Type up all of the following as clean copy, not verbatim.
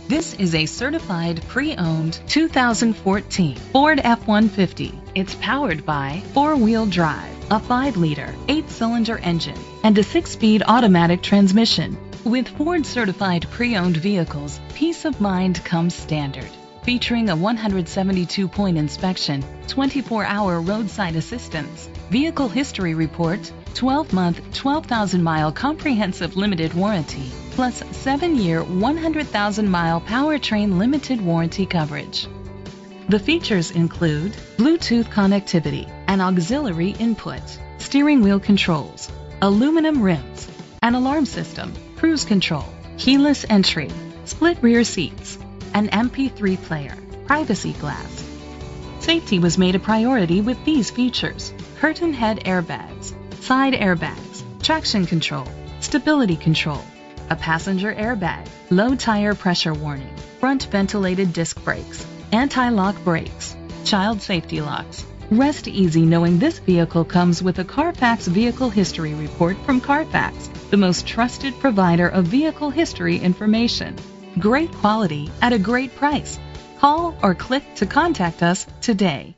This is a certified pre-owned 2014 Ford F-150. It's powered by four-wheel drive, a 5-liter, 8-cylinder engine, and a 6-speed automatic transmission. With Ford certified pre-owned vehicles, peace of mind comes standard. Featuring a 172-point inspection, 24-hour roadside assistance, vehicle history report, 12-month, 12,000-mile comprehensive limited warranty, plus 7-year, 100,000-mile powertrain limited warranty coverage. The features include Bluetooth connectivity, an auxiliary input, steering wheel controls, aluminum rims, an alarm system, cruise control, keyless entry, split rear seats, an MP3 player, privacy glass. Safety was made a priority with these features: curtain head airbags, side airbags, traction control, stability control, a passenger airbag, low tire pressure warning, front ventilated disc brakes, anti-lock brakes, child safety locks. Rest easy knowing this vehicle comes with a Carfax Vehicle History Report from Carfax, the most trusted provider of vehicle history information. Great quality at a great price. Call or click to contact us today.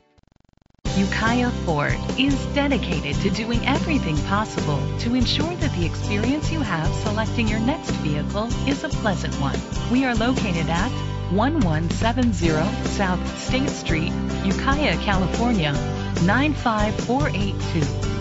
Ukiah Ford is dedicated to doing everything possible to ensure that the experience you have selecting your next vehicle is a pleasant one. We are located at 1170 South State Street, Ukiah, California, 95482.